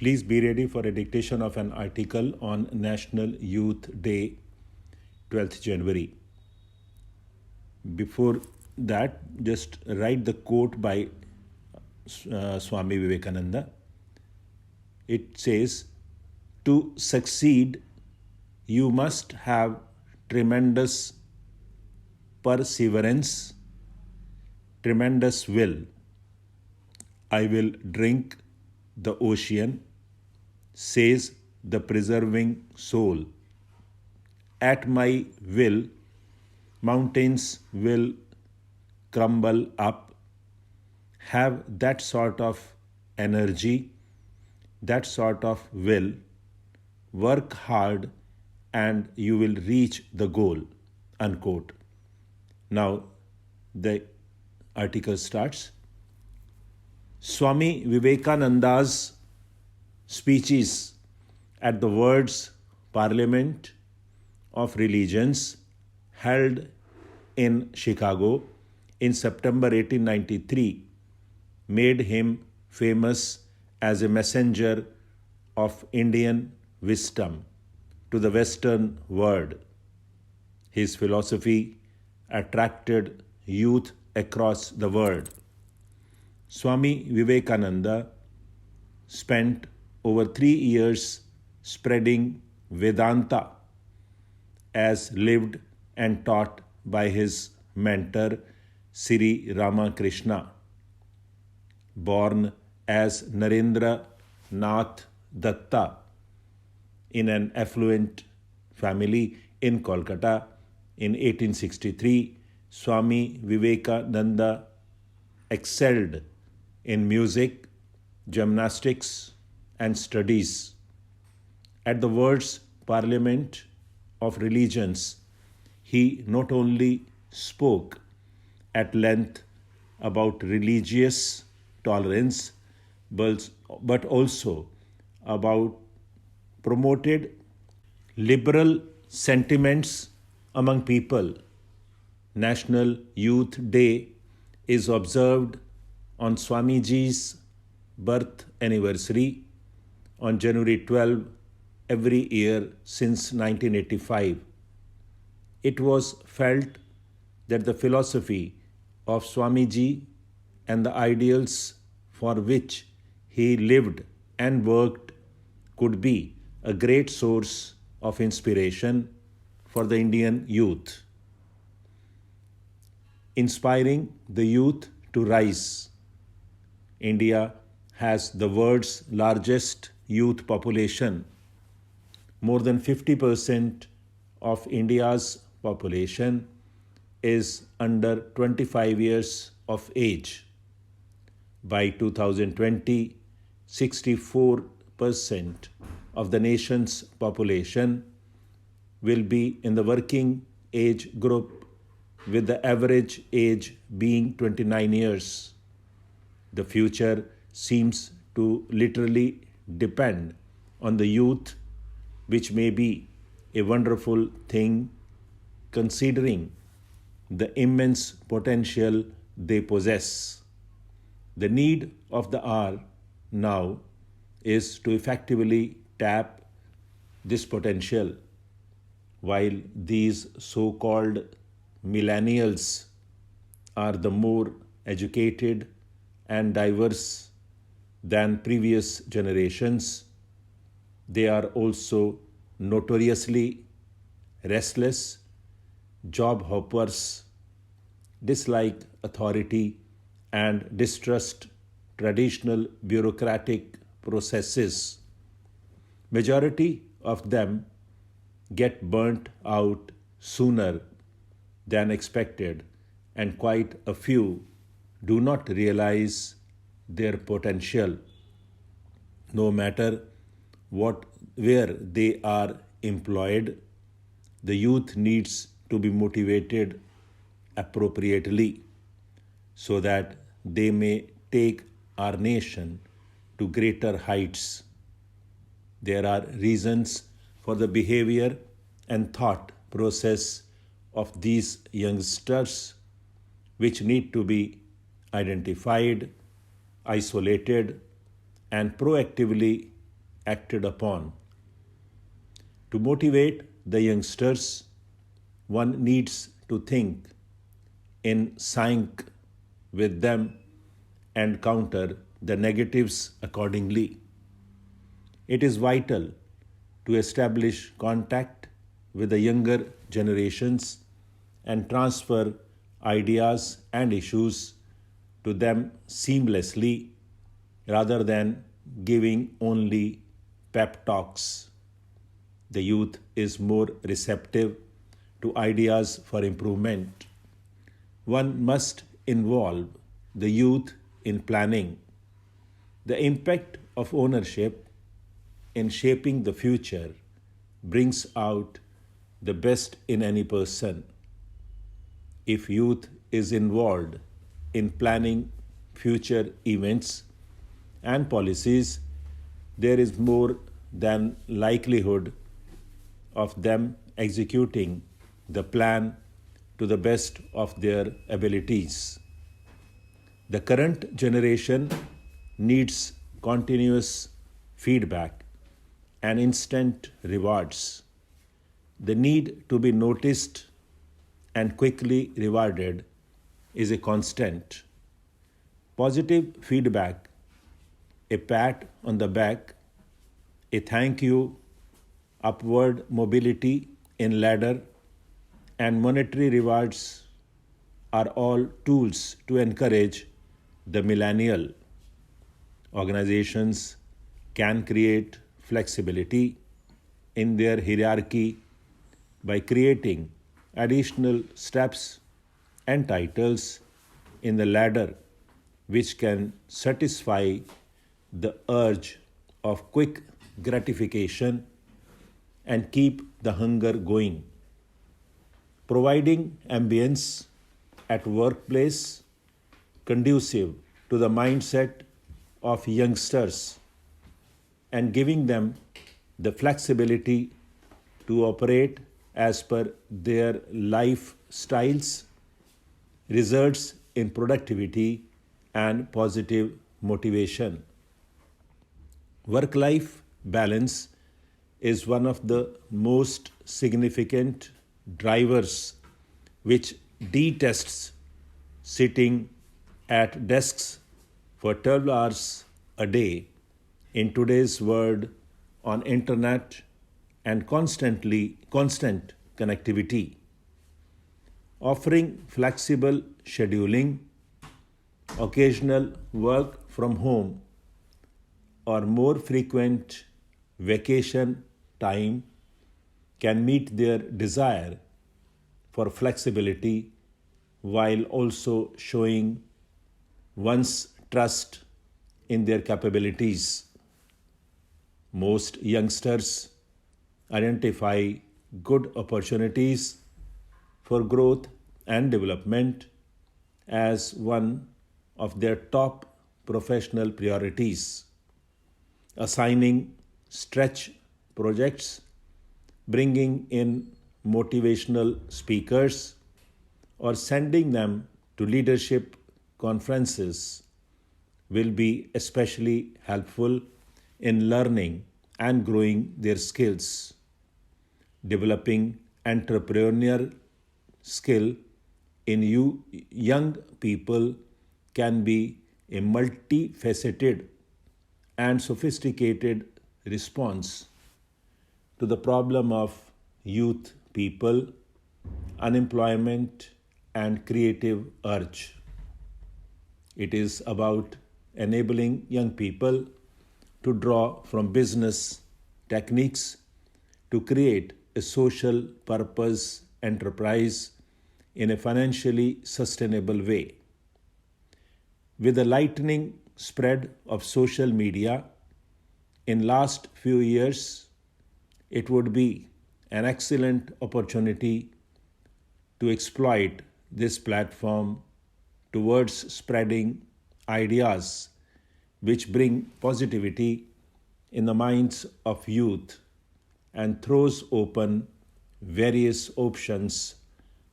Please be ready for a dictation of an article on National Youth Day, 12th January. Before that, just write the quote by Swami Vivekananda. It says, "To succeed, you must have tremendous perseverance, tremendous will. I will drink the ocean, says the preserving soul. At my will, mountains will crumble up. Have that sort of energy, that sort of will. Work hard and you will reach the goal." Unquote. Now, the article starts. Swami Vivekananda's speeches at the World's Parliament of Religions held in Chicago in September 1893 made him famous as a messenger of Indian wisdom to the Western world. His philosophy attracted youth across the world. Swami Vivekananda spent over 3 years spreading Vedanta as lived and taught by his mentor Sri Ramakrishna. Born as Narendra Nath Datta in an affluent family in Kolkata in 1863, Swami Vivekananda excelled in music, gymnastics, and studies. At the World's Parliament of Religions, he not only spoke at length about religious tolerance, but also about promoted liberal sentiments among people. National Youth Day is observed on Swamiji's birth anniversary on January 12 every year since 1985. It was felt that the philosophy of Swamiji and the ideals for which he lived and worked could be a great source of inspiration for the Indian youth. Inspiring the youth to rise. India has the world's largest youth population. More than 50% of India's population is under 25 years of age. By 2020, 64% of the nation's population will be in the working age group, with the average age being 29 years. The future seems to literally depend on the youth, which may be a wonderful thing considering the immense potential they possess. The need of the hour now is to effectively tap this potential. While these so-called millennials are the more educated and diverse than previous generations, they are also notoriously restless, job hoppers, dislike authority, and distrust traditional bureaucratic processes. Majority of them get burnt out sooner than expected, and quite a few do not realize their potential. No matter where they are employed, the youth needs to be motivated appropriately so that they may take our nation to greater heights. There are reasons for the behavior and thought process of these youngsters which need to be identified, isolated, and proactively acted upon. To motivate the youngsters, one needs to think in sync with them and counter the negatives accordingly. It is vital to establish contact with the younger generations and transfer ideas and issues to them seamlessly rather than giving only pep talks. The youth is more receptive to ideas for improvement. One must involve the youth in planning. The impact of ownership in shaping the future brings out the best in any person. If youth is involved in planning future events and policies, there is more than likelihood of them executing the plan to the best of their abilities. The current generation needs continuous feedback and instant rewards. The need to be noticed and quickly rewarded is a constant. Positive feedback, a pat on the back, a thank you, upward mobility in ladder, and monetary rewards are all tools to encourage the millennial. Organizations can create flexibility in their hierarchy by creating additional steps and titles in the ladder which can satisfy the urge of quick gratification and keep the hunger going. Providing ambience at workplace conducive to the mindset of youngsters and giving them the flexibility to operate as per their lifestyles results in productivity and positive motivation. Work-life balance is one of the most significant drivers which detests sitting at desks for 12 hours a day in today's world on internet and constant connectivity. Offering flexible scheduling, occasional work from home, or more frequent vacation time can meet their desire for flexibility while also showing one's trust in their capabilities. Most youngsters identify good opportunities for growth and development as one of their top professional priorities. Assigning stretch projects, bringing in motivational speakers, or sending them to leadership conferences will be especially helpful in learning and growing their skills. Developing entrepreneurial skill in young people can be a multifaceted and sophisticated response to the problem of youth people, unemployment, and creative urge. It is about enabling young people to draw from business techniques to create a social purpose enterprise in a financially sustainable way. With the lightning spread of social media in last few years, it would be an excellent opportunity to exploit this platform towards spreading ideas which bring positivity in the minds of youth and throws open various options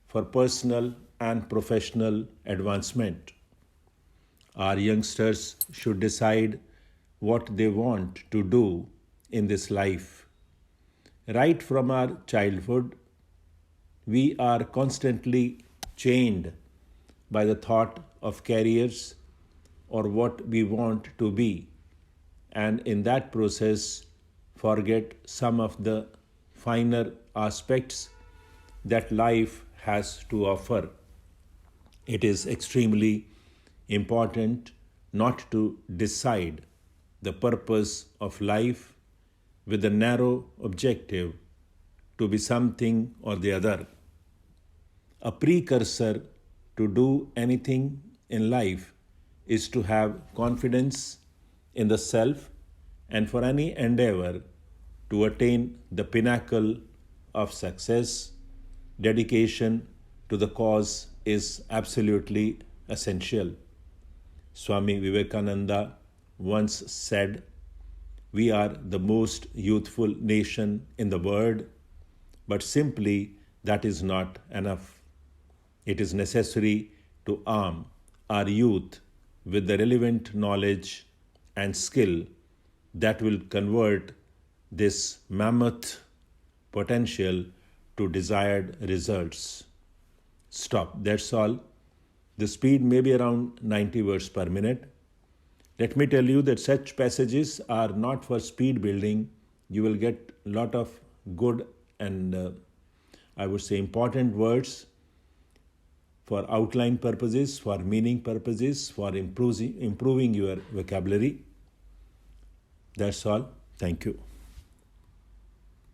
for personal and professional advancement. Our youngsters should decide what they want to do in this life. Right from our childhood, we are constantly chained by the thought of careers or what we want to be, and in that process, forget some of the finer aspects that life has to offer. It is extremely important not to decide the purpose of life with a narrow objective to be something or the other. A precursor to do anything in life is to have confidence in the self, and for any endeavor to attain the pinnacle of success, dedication to the cause is absolutely essential. Swami Vivekananda once said, "We are the most youthful nation in the world, but simply that is not enough. It is necessary to arm our youth with the relevant knowledge and skill that will convert this mammoth potential to desired results." Stop. That's all. The speed may be around 90 words per minute. Let me tell you that such passages are not for speed building. You will get a lot of good and I would say important words for outline purposes, for meaning purposes, for improving your vocabulary. That's all. Thank you.